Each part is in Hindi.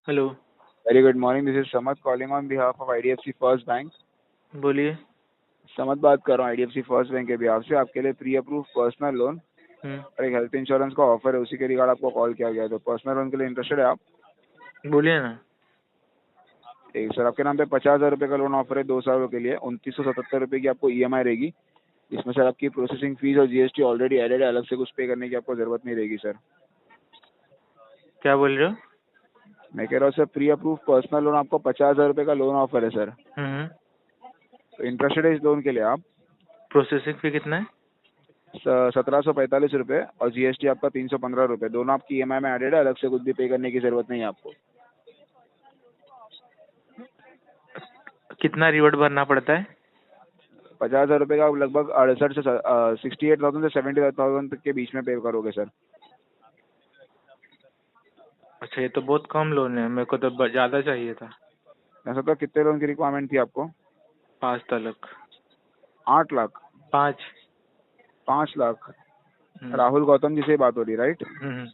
Hello. Very good morning, this is Samad calling on behalf of IDFC first bank. बोलिए। समद बात कर रहा हूँ आईडीएफसी फर्स्ट बैंक के बिहाफ से। आपके लिए प्री अप्रूव पर्सनल लोन हम्म। और एक हेल्थ इंश्योरेंस का ऑफर है, उसी के रिगार्ड आपको कॉल किया गया है। तो पर्सनल लोन के लिए इंटरेस्टेड है आप? बोलिए ना। एक सर, आपके नाम पे 50,000 रुपये का लोन ऑफर है 2 सालों के लिए। 2977 रुपये की आपको ईएमआई रहेगी। इसमें सर आपकी प्रोसेसिंग फीस और जीएसटी ऑलरेडी एडेड है, अलग से कुछ पे करने की आपको जरूरत नहीं रहेगी सर। क्या बोल रहे हो? मैं कह रहा हूँ sir, pre approve personal loan आपको 50,000 रुपये का लोन ऑफर है सर। हम्म। तो इंटरेस्टेड है इस लोन के लिए आप? प्रोसेसिंग फी कितना है? 1745 रुपये और जीएसटी आपका 315 रुपये। दोनों आपकी ईएमआई में एडेड है, अलग से कुछ भी पे करने की जरूरत नहीं है आपको। कितना रिवॉर्ड भरना पड़ता है? 50,000 रुपये का आप लगभग 68,000 से 70,000 तक के बीच में पे करोगे सर। अच्छा, ये तो बहुत कम लोन है, मेरे को तो ज़्यादा चाहिए था। ऐसा तो कितने लोन की रिक्वायरमेंट थी आपको? 5 तलक। 8 लाख? 5। 5 लाख? हम्म। राहुल गौतम जी से बात हो रही, राइट? हम्म।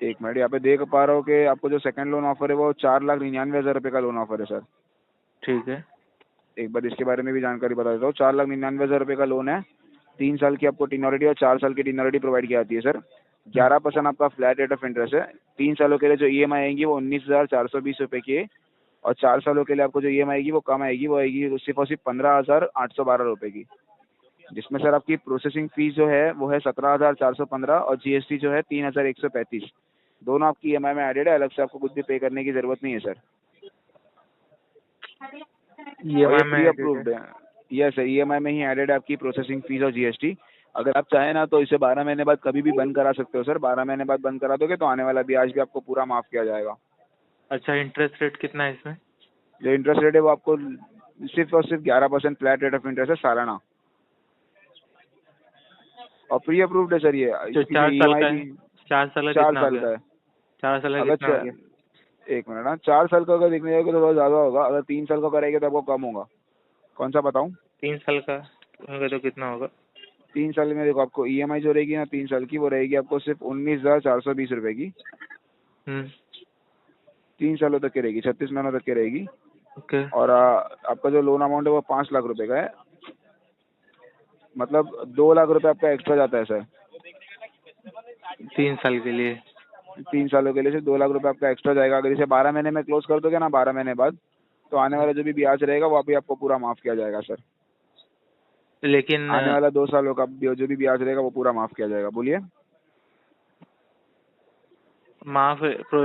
एक मिनट, यहाँ पे देख पा रहा हूँ कि आपको जो सेकंड लोन ऑफर है वो 4,99,000 रुपये का लोन ऑफर है सर। ठीक है। एक बार इसके बारे में भी जानकारी बता देता हूँ। 4,99,000 रुपये का लोन है। 3 साल की आपको टीनोरिटी और 4 साल की टीनोरिटी प्रोवाइड की जाती है सर। 11% आपका फ्लैट रेट ऑफ इंटरेस्ट है। 3 सालों के लिए जो ईएमआई आएंगी वो 19,420 रुपये की है। और 4 सालों के लिए आपको जो ईएमआई आएगी वो कम आएगी, वो आएगी सिर्फ और सिर्फ 15,812 रुपये की। जिसमें सर आपकी प्रोसेसिंग फीस जो है वो है 17,415 और जीएसटी जो है 3,135। दोनों आपकी ईएमआई में एडेड है, अलग से आपको कुछ भी पे करने की जरूरत नहीं है सर। और ये ईएमआई में प्री एडेड है? अप्रूव्ड है। यस सर, ईएमआई में ही एडेड है आपकी प्रोसेसिंग फीस और जीएसटी। अगर आप चाहें ना तो इसे 12 महीने बाद कभी भी बंद करा सकते हो सर। 12 महीने बाद बंद करा दोगे तो आने वाला ब्याज भी आपको पूरा माफ किया जाएगा। अच्छा, इंटरेस्ट रेट कितना है इसमें? जो इंटरेस्ट रेट है वो आपको सिर्फ और सिर्फ 11% फ्लैट रेट ऑफ इंटरेस्ट है सालाना। और प्री अप्रूव्ड है सर ये। जो इसकी जो 4 साल ईएमआई का भी है? 4 साल का 4 कितना हो साल गया? का है। 4 साल का अगर कितना हो गया? एक मिनट ना, 4 साल का अगर देखने जाएगा तो बहुत ज़्यादा होगा। अगर 3 साल का करेंगे तो आपको कम होगा। कौन सा बताऊं? 3 साल का होगा तो कितना होगा? 3 साल में देखो, आपको ईएमआई जो रहेगी ना 3 साल की, वो रहेगी आपको सिर्फ 19,420 रुपये की। हम्म। 3 सालों तक की रहेगी, 36 महीनों तक की रहेगी। ओके। और आपका जो लोन अमाउंट है वो 5 लाख रुपए का है। मतलब 2 लाख रुपए आपका एक्स्ट्रा जाता है सर। 3 साल के लिए? 3 सालों के लिए सिर्फ 2 लाख रुपए आपका एक्स्ट्रा जाएगा। अगर इसे 12 महीने में क्लोज कर दोगे ना, 12 महीने बाद, तो आने वाला जो भी ब्याज रहेगा वो अभी आपको पूरा माफ किया जाएगा सर। लेकिन आने वाला 2 सालों का जो भी ब्याज रहेगा वो पूरा माफ किया जाएगा। बोलिए। माफ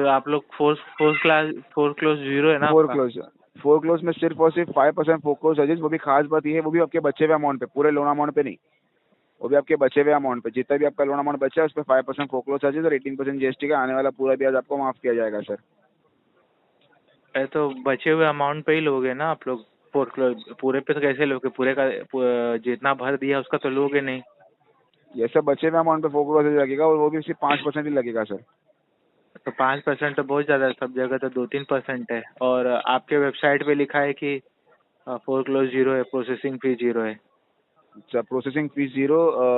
आप लोग फोर क्लोज जीरो है ना फोर आपका? क्लोज फोर क्लोज में सिर्फ और सिर्फ 5% फोर क्लोज चार्जेस। वो भी खास बात ये है, वो भी आपके बचे हुए अमाउंट पे, पूरे लोन अमाउंट पे नहीं। वो भी आपके बचे हुए अमाउंट पे, जितना भी आपका लोन अमाउंट बचा है उस पर 5% फोर क्लोज चार्जेस और 18% जीएसटी का आने वाला पूरा ब्याज आपको माफ किया जाएगा सर। अरे तो बचे हुए अमाउंट पे ही लोगे ना आप लोग? फोर क्लोज पूरे पे तो कैसे लोगे? पूरे का जितना भर दिया उसका तो लोगे नहीं। ये सब बचे हुए अमाउंट पे फोर क्लोज लगेगा और वो भी सिर्फ 5% ही लगेगा सर। तो 5% तो बहुत ज़्यादा है, सब जगह तो 2-3% है। और आपके वेबसाइट पे लिखा है कि फोर क्लोज जीरो है, प्रोसेसिंग फी जीरो है। अच्छा, प्रोसेसिंग फीस जीरो?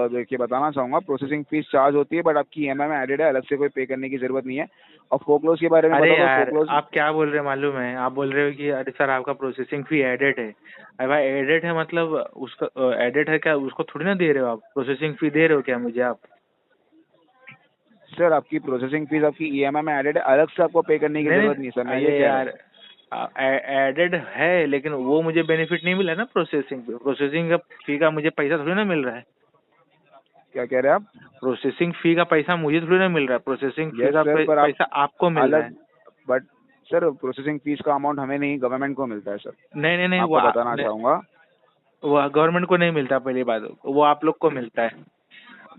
देखिए बताना चाहूँगा, प्रोसेसिंग फीस चार्ज होती है बट आपकी ईएमआई में एडेड है, अलग से कोई पे करने की जरूरत नहीं है। और फोरक्लोज के बारे में अरे बता दो। यार, फोरक्लोज आप क्या बोल रहे हैं मालूम है? आप बोल रहे हो कि अरे सर आपका प्रोसेसिंग फी एडेड है। अरे भाई, एडेड है मतलब उसका एडेड है क्या? उसको थोड़ी ना दे रहे हो आप, प्रोसेसिंग फी दे रहे हो क्या मुझे आप? सर, आपकी प्रोसेसिंग फीस आपकी ईएमआई में एडेड है, अलग से आपको पे करने की नहीं जरूरत नहीं, नहीं है सर, मैं ये अरे कह रहा हूँ। यार, एडेड है लेकिन वो मुझे बेनिफिट नहीं मिला ना। प्रोसेसिंग का फी का मुझे पैसा थोड़ी ना मिल रहा है। क्या कह रहे हैं आप? प्रोसेसिंग फी का पैसा मुझे थोड़ी ना मिल रहा है, प्रोसेसिंग फी यस का सर, पर आप पैसा आपको मिल रहा है। अलग बट सर, प्रोसेसिंग फीस का अमाउंट हमें नहीं, गवर्नमेंट को मिलता है सर। नहीं नहीं नहीं, आपको बताना चाहूँगा। वो गवर्नमेंट को नहीं मिलता, पहली बात वो आप लोग को मिलता है।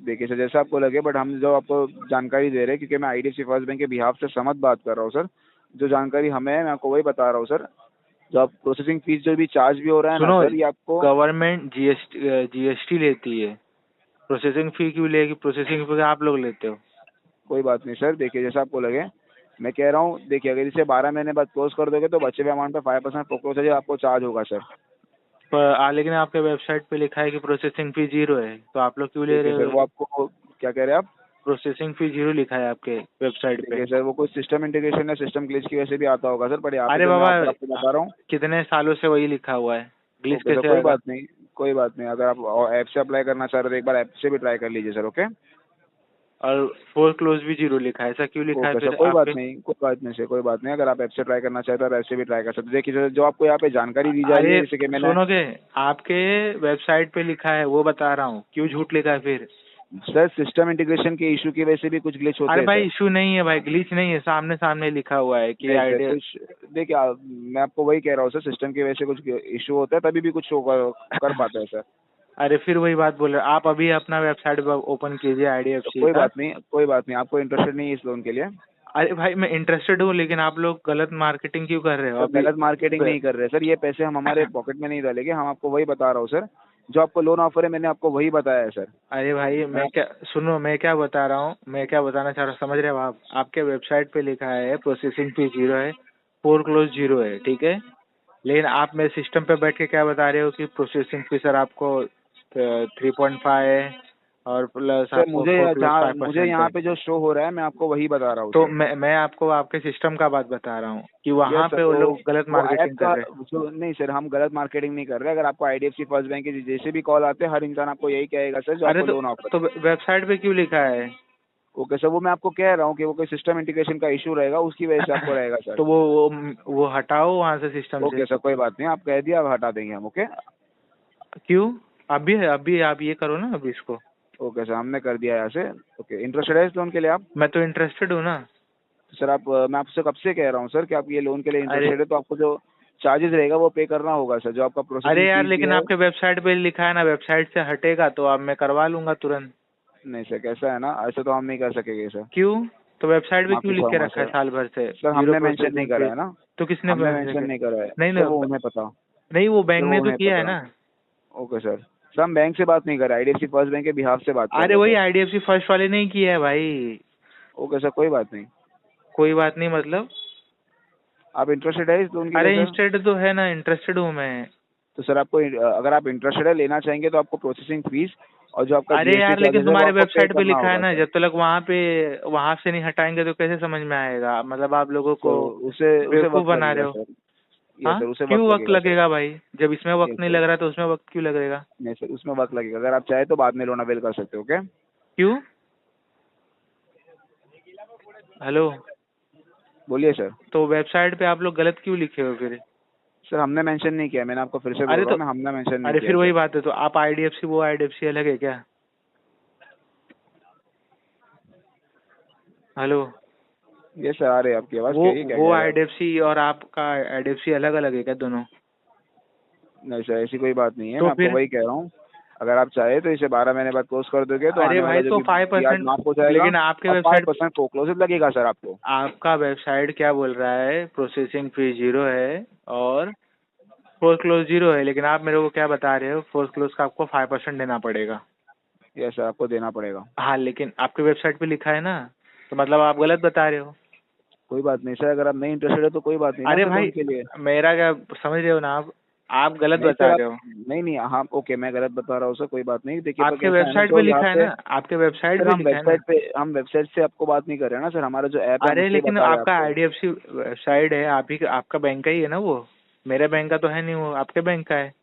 देखिए सर, जैसा आपको लगे, बट हम जो आपको जानकारी दे रहे हैं, क्योंकि मैं आईडीएफसी फर्स्ट बैंक के बिहाफ से समझ बात कर रहा हूँ सर। जो जानकारी हमें है मैं आपको वही बता रहा हूँ सर। जो आप प्रोसेसिंग फीस जो भी चार्ज भी हो रहा है ना सुनो, सर, ये आपको गवर्नमेंट जीएसटी लेती है, प्रोसेसिंग फी क्यों लेगी? प्रोसेसिंग फी आप लोग लेते हो। कोई बात नहीं सर। देखिए जैसा आपको लगे, मैं कह रहा हूँ, देखिए अगर इसे 12 महीने बाद क्लोज कर दोगे तो बचे हुए अमाउंट पे 5% फोकलोज आपको चार्ज होगा सर। पर लेकिन आपके वेबसाइट पे लिखा है कि प्रोसेसिंग फी जीरो है, तो आप लोग क्यों ले देखिए रहे सर, हो? वो आपको क्या कह रहे हैं आप? प्रोसेसिंग फी 0 लिखा है आपके वेबसाइट ठीक पे। है सर, वो कुछ सिस्टम इंटीग्रेशन या सिस्टम ग्लिच की वजह से भी आता होगा सर, पर यहाँ पे अरे जो मैं बाबा, आपको बता रहा हूँ। कितने सालों से वही लिखा हुआ है, ग्लिच ओके सर, कैसे कोई आएगा? बात नहीं, कोई बात नहीं। अगर आप ऐप से अप्लाई करना चाह रहे हो तो एक बार ऐप से भी ट्राई कर लीजिए सर। ओके। और फोर क्लोज भी 0 लिखा है, ऐसा क्यों लिखा है ओके सर, फिर कोई बात आपके? नहीं, कोई बात नहीं सर, कोई बात नहीं। अगर आप ऐप से ट्राई करना चाहते हो तो ऐप से भी ट्राई कर सकते हो। देखिए सर, जो आपको यहाँ पे जानकारी दी जा रही है, अरे जैसे कि मैंने। सुनोगे, आपके वेबसाइट पे लिखा है वो बता रहा हूँ, क्यों झूठ लिखा है फिर? सर सिस्टम इंटीग्रेशन के इशू की वजह से भी कुछ ग्लिच होते अरे हैं भाई सर। इशू नहीं है भाई, ग्लिच नहीं है, सामने सामने लिखा हुआ है कि नहीं सर, आईडिया। कुछ देखिए मैं आपको वही कह रहा हूँ सर, सिस्टम की वजह से कुछ इशू होता है, तभी भी कुछ शो कर पाता है सर। अरे फिर वही बात बोल रहे हो आप, अभी अपना वेबसाइट ओपन कीजिए तो आईडीएफसी कोई का। बात नहीं, कोई बात नहीं। आपको इंटरेस्टेड नहीं है इस लोन के लिए? अरे भाई मैं इंटरेस्टेड हूँ, लेकिन आप लोग गलत मार्केटिंग क्यों कर रहे हो सर अभी? गलत मार्केटिंग नहीं कर रहे सर, ये पैसे हम हमारे पॉकेट में नहीं डालेंगे, हम आपको वही बता रहा हूँ सर। जो आपको लोन ऑफर है मैंने आपको वही बताया है सर। अरे भाई मैं मैं क्या, सुनो मैं क्या बता रहा हूँ, मैं क्या बताना चाह रहा हूँ, समझ रहे हो आप? आपके वेबसाइट पे लिखा है प्रोसेसिंग फी 0 है, फोर क्लोज 0 है, ठीक है। लेकिन आप मेरे सिस्टम पे बैठ के क्या बता रहे हो कि प्रोसेसिंग फी सर आपको 3.5 है, और प्लस सर आपको फोर क्लोज फाइव मुझे परसेंट यहाँ है। पे जो शो हो रहा है मैं आपको वही बता रहा हूँ तो सर। मैं आपको आपके सिस्टम का बात बता रहा हूँ कि यस वहाँ सर, पे वो लोग गलत वो ऐप मार्केटिंग कर का रहे हैं। जो नहीं सर, हम गलत मार्केटिंग नहीं कर रहे। अगर आपको आईडीएफसी फर्स्ट बैंक के जैसे भी कॉल आते हैं, हर इंसान आपको यही कहेगा सर जो अरे आपको लोन ऑफर तो है। वेबसाइट पे क्यों लिखा है? ओके सर, वो मैं आपको कह रहा हूँ कि वो कोई सिस्टम इंटीग्रेशन का इशू रहेगा, उसकी वजह से आपको रहेगा सर। तो वो हटाओ वहाँ से सिस्टम से। ओके सर, कोई बात नहीं, आप कह दिया, अब हटा देंगे हम। ओके। क्यों? अभी आप ये करो ना अभी इसको। ओके सर, हमने कर दिया यहाँ से। ओके, इंटरेस्टेड है इस लोन के लिए आप? मैं तो इंटरेस्टेड हूँ ना। तो सर आप मैं आपसे कब से कह रहा हूँ सर कि आप ये लोन के लिए अरे इंटरेस्टेड है, तो आपको जो चार्जेस रहेगा वो पे करना होगा सर, जो आपका अरे प्रोसेसिंग यार, फीस भी लेकिन है। आपके वेबसाइट पे लिखा है ना, वेबसाइट से हटेगा तो अब मैं करवा लूंगा तुरंत। नहीं सर, कैसा है ना, ऐसे तो हम नहीं कर सकेंगे सर। क्यों? तो वेबसाइट पे क्यों माफी लिख के चाहूंगा रखा है सर। साल भर से सर जीरो हमने मेंशन नहीं प्रोसेसिंग करा फी? है ना। तो किसने हमने mention मेंशन किया? नहीं करा है। नहीं सर नहीं, वो उन्हें पता। नहीं वो सर बैंक वो ने तो उन्हें किया है पता। ना। ओके सर हम बैंक से बात नहीं कर रहे, आईडीएफसी फर्स्ट बैंक के बिहाफ से बात कर अरे रहे वही हैं सर। आईडीएफसी फर्स्ट वाले ने ही किया है भाई। ओके सर, कोई बात नहीं। कोई बात नहीं मतलब? आप इंटरेस्टेड है इस लोन के लिए अरे सर? इंटरेस्टेड तो है ना, इंटरेस्टेड हूँ मैं। तो सर आपको अगर आप इंटरेस्टेड है, लेना चाहेंगे, तो आपको प्रोसेसिंग फीस और जो आपका अरे जीएसटी यार, लेकिन चार्जेस है वो तुम्हारे आपको पे वेबसाइट पे करना लिखा है होगा ना, सर। जब तक वहां से नहीं हटाएंगे तो कैसे समझ में आएगा? मतलब आप लोगों सर को उसे उसे बेवकूफ वक्त बना लगेगा रहे हो। सर। ये हाँ, सर उसे क्यों वक्त वक्त लगेगा सर। लगेगा भाई? जब इसमें वक्त ये नहीं सर, लग रहा तो उसमें वक्त क्यों लगेगा? नहीं सर, उसमें वक्त लगेगा। अगर आप चाहे तो बाद में लोन अवेल कर सकते हो। ओके। क्यों? हेलो। बोलिए सर। तो वेबसाइट पे आप लोग गलत क्यों लिखे हो फिर? सर हमने मेंशन नहीं किया, मैंने आपको फिर से बोल अरे रहा तो हूँ ना, हमने मेंशन नहीं अरे किया फिर है वही सर। बात है, तो आप आईडीएफसी, वो आईडीएफसी अलग है क्या? हेलो। ये सर आ रही है आपकी आवाज़, वो कहिए क्या वो कह रहे हैं आप? आईडीएफसी और आपका आईडीएफसी अलग अलग है क्या दोनों? नहीं सर, ऐसी कोई बात नहीं है, तो मैं आपको फिर? वही कह रहा हूँ। अगर आप चाहे तो इसे 12 महीने बाद क्लोज कर दोगे तो अरे आने वाला भाई जो तो भी फाइव ब्याज परसेंट माफ हो जाएगा। लेकिन आपके और वेबसाइट 5% फोक्लोज लगेगा सर आपको। आपका वेबसाइट क्या बोल रहा है, प्रोसेसिंग फी 0 है और फोर क्लोज 0 है, लेकिन आप मेरे को क्या बता रहे हो, फोर क्लोज का आपको 5% देना पड़ेगा। ये सर आपको देना पड़ेगा। हाँ, लेकिन आपके वेबसाइट पे लिखा है ना, तो मतलब आप गलत बता रहे हो। कोई बात नहीं सर, अगर आप नहीं इंटरेस्टेड है तो कोई बात नहीं ना अरे सर भाई, लोन के लिए। मेरा क्या, समझ रहे हो ना आप गलत नहीं बता सर आप, रहे हो। नहीं नहीं, हाँ ओके, मैं गलत बता रहा हूँ सर, कोई बात नहीं। देखिए पर आपके कैसा है ना, वेबसाइट पे जो यहाँ लिखा है पे, ना, आपके वेबसाइट सर पे लिखा है ना। हम वेबसाइट से आपको बात नहीं कर रहे हैं ना सर, हमारा जो ऐप है हम अरे उससे ही लेकिन बता रहे हैं आपका आपको। आईडीएफसी वेबसाइट है, आप ही आपका बैंक का ही है ना वो। मेरे बैंक का तो है नहीं, वो आपके बैंक का है।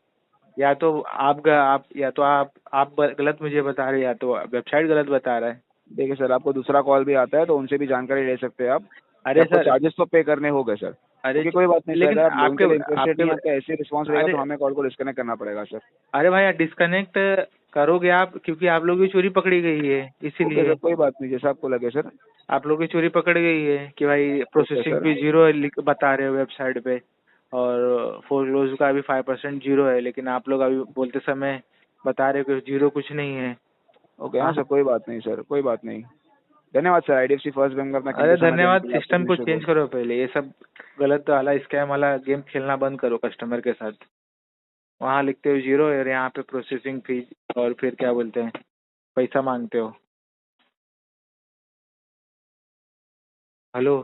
या तो आप गलत मुझे बता रहे हो, या तो वेबसाइट गलत बता रहा है। देखिए सर, आपको दूसरा कॉल भी आता है तो उनसे भी जानकारी ले सकते हैं आप, कि अरे आपको सर। चार्जेस तो पे करने होंगे सर। अरे ओके, कोई बात नहीं सर, लेकिन अगर आप लोन आपके के लिए इंटरेस्टेड आपके नहीं, आपका ऐसे रिस्पॉन्स रहेगा अरे तो हमें कॉल को डिस्कनेक्ट करना पड़ेगा सर। अरे भाई, डिस्कनेक्ट करोगे आप, क्योंकि आप लोगों की चोरी पकड़ी गई है ओके सर, इसीलिए। कोई बात नहीं, जैसा आपको लगे सर। आप लोगों की चोरी पकड़ गई है कि भाई ओके प्रोसेसिंग सर। फी 0 बता रहे हो वेबसाइट पे, और फोरक्लोज का भी 5% 0 है, लेकिन आप लोग अभी बोलते समय बता रहे हो कि 0 कुछ नहीं है। ओके, हाँ हाँ। सर, कोई बात नहीं सर, कोई बात नहीं। धन्यवाद सर, आईडीएफसी फर्स्ट बैंक में अपना कीमती अरे समय देने धन्यवाद, के लिए आपका सिस्टम दिन को शुभ चेंज हो। करो पहले, ये सब गलत वाला स्कैम वाला गेम खेलना बंद करो कस्टमर के साथ। वहाँ लिखते हो 0 और यहाँ पे प्रोसेसिंग फी और फिर क्या बोलते हैं, पैसा मांगते हो। हेलो।